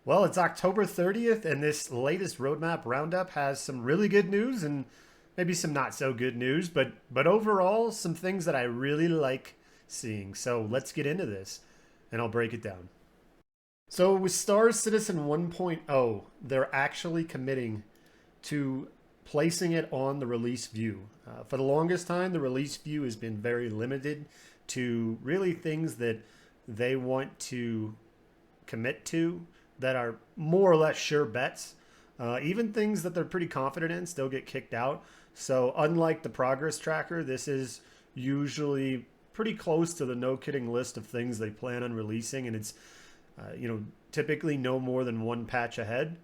Well, it's October 30th, and this latest roadmap roundup has some really good news and maybe some not so good news, but overall, some things that I really like seeing. So let's get into this, and I'll break it down. So with Star Citizen 1.0, they're actually committing to placing it on the release view. For the longest time, the release view has been very limited to really things that they want to commit to that are more or less sure bets. Even things that they're pretty confident in still get kicked out. So, unlike the progress tracker, this is usually pretty close to the no kidding list of things they plan on releasing, and it's typically no more than one patch ahead.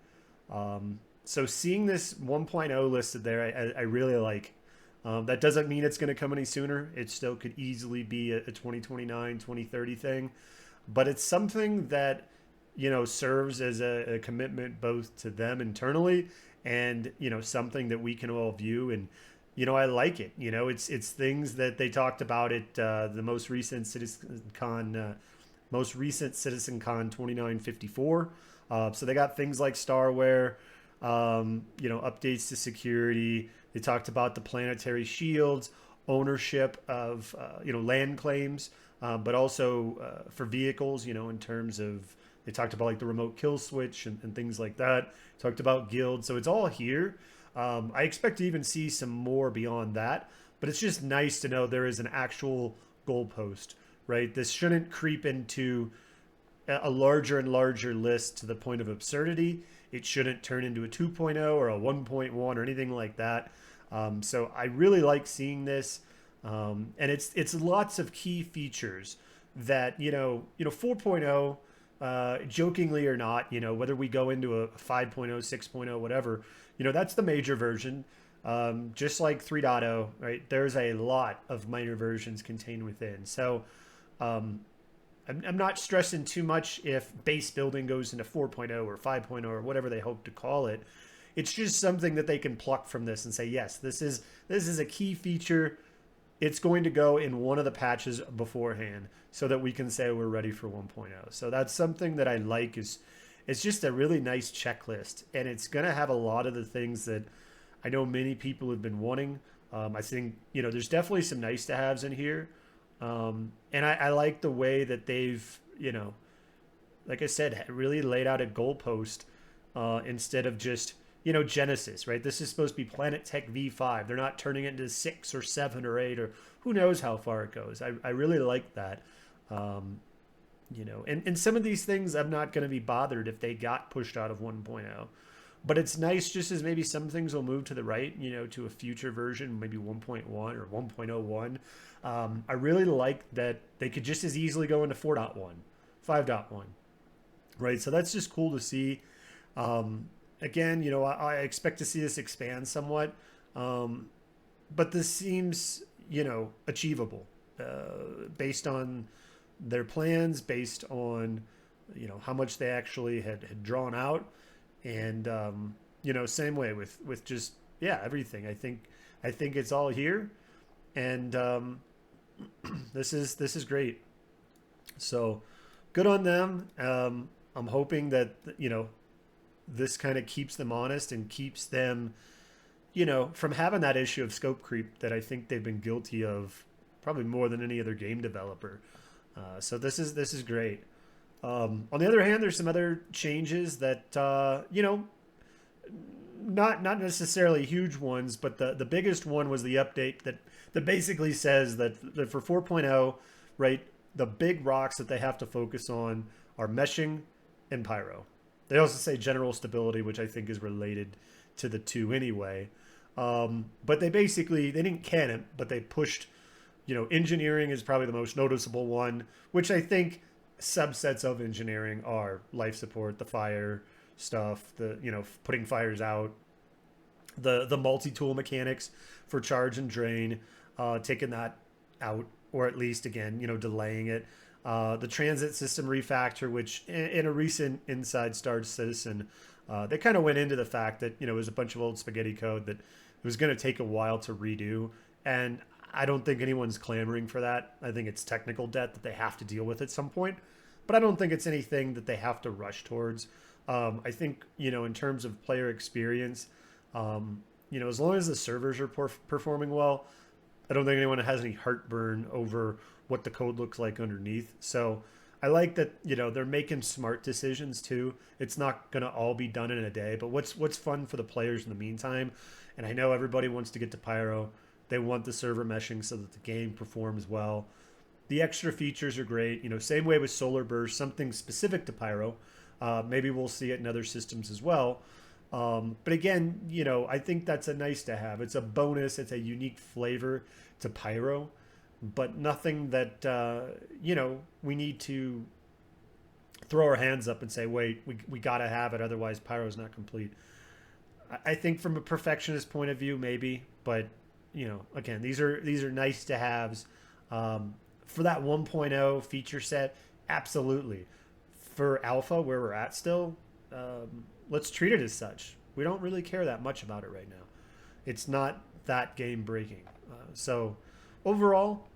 So seeing this 1.0 listed there, I really like. That doesn't mean it's going to come any sooner. It still could easily be a 2029, 2030 thing, but it's something that serves as a commitment both to them internally and something that we can all view. And I like it. It's things that they talked about at the most recent CitizenCon 2954. So they got things like Starware, updates to security. They talked about the planetary shields, ownership of land claims, but also for vehicles. In terms of they talked about like the remote kill switch and things like that. Talked about guilds, so it's all here. I expect to even see some more beyond that, but it's just nice to know there is an actual goalpost, right? This shouldn't creep into a larger and larger list to the point of absurdity. It shouldn't turn into a 2.0 or a 1.1 or anything like that. So I really like seeing this, and it's lots of key features that 4.0, jokingly or not, whether we go into a 5.0, 6.0, whatever, that's the major version. Just like 3.0, right? There's a lot of minor versions contained within. So um, I'm not stressing too much if base building goes into 4.0 or 5.0 or whatever they hope to call it. It's just something that they can pluck from this and say, yes, this is a key feature. It's going to go in one of the patches beforehand so that we can say we're ready for 1.0. So that's something that I like. Is it's just a really nice checklist, and it's going to have a lot of the things that I know many people have been wanting. I think there's definitely some nice to haves in here, and I like the way that they've like I said, really laid out a goalpost instead of just Genesis, right? This is supposed to be Planet Tech V5. They're not turning it into 6 or 7 or 8 or who knows how far it goes. I really like that. Um, and some of these things I'm not going to be bothered if they got pushed out of 1.0. But it's nice just as maybe some things will move to the right, to a future version, maybe 1.1 or 1.01. I really like that they could just as easily go into 4.1, 5.1, right? So that's just cool to see. Again, I expect to see this expand somewhat, um, but this seems, achievable based on their plans, based on, how much they actually had drawn out, and same way with just everything. I think it's all here, and this is great. So good on them. I'm hoping that this kind of keeps them honest and keeps them, from having that issue of scope creep that I think they've been guilty of probably more than any other game developer. So this is great. On the other hand, there's some other changes that not necessarily huge ones, but the biggest one was the update that basically says that for 4.0, right, the big rocks that they have to focus on are meshing and pyro. They also say general stability, which I think is related to the two anyway. But they didn't can it, but they pushed. Engineering is probably the most noticeable one, which I think subsets of engineering are life support, the fire stuff, the putting fires out, the multi tool mechanics for charge and drain, taking that out, or at least again delaying it. The transit system refactor, which in a recent Inside Star Citizen, they kind of went into the fact that it was a bunch of old spaghetti code that it was going to take a while to redo, and I don't think anyone's clamoring for that. I think it's technical debt that they have to deal with at some point, but I don't think it's anything that they have to rush towards. I think, in terms of player experience, as long as the servers are performing well, I don't think anyone has any heartburn over what the code looks like underneath. So I like that, they're making smart decisions too. It's not going to all be done in a day, but what's fun for the players in the meantime. And I know everybody wants to get to Pyro. They want the server meshing so that the game performs well. The extra features are great. Same way with Solar Burst, something specific to Pyro. Maybe we'll see it in other systems as well. But again, I think that's a nice to have. It's a bonus. It's a unique flavor to Pyro, but nothing that, we need to throw our hands up and say, wait, we got to have it. Otherwise, Pyro's not complete. I think from a perfectionist point of view, maybe, but again, these are nice to haves. For that 1.0 feature set, absolutely. For alpha, where we're at still, let's treat it as such. We don't really care that much about it right now. It's not that game breaking. So overall,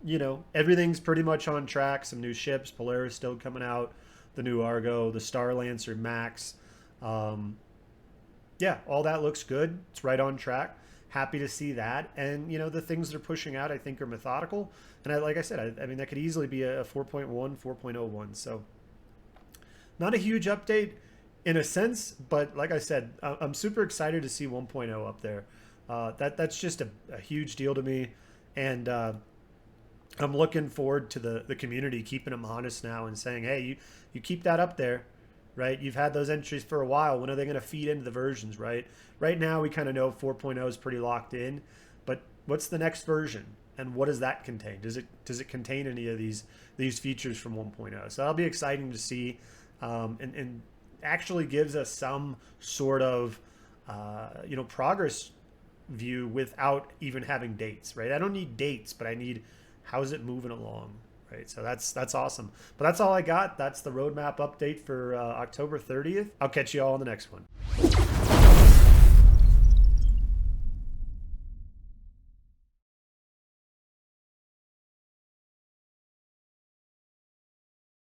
everything's pretty much on track. Some new ships, Polaris still coming out, the new Argo, the Star Lancer Max. Yeah, all that looks good. It's right on track. Happy to see that. And, the things they're pushing out, I think, are methodical. And like I said, I mean, that could easily be a 4.1, 4.01. So not a huge update in a sense, but like I said, I'm super excited to see 1.0 up there. That's just a huge deal to me. And I'm looking forward to the community keeping them honest now and saying, hey, you keep that up there. Right? You've had those entries for a while. When are they going to feed into the versions, right? Right now, we kind of know 4.0 is pretty locked in, but what's the next version? And what does that contain? Does it contain any of these features from 1.0? So that'll be exciting to see, and actually gives us some sort of, progress view without even having dates, right? I don't need dates, but I need how's it moving along. Right, so that's awesome. But that's all I got. That's the roadmap update for October 30th. I'll catch you all on the next one.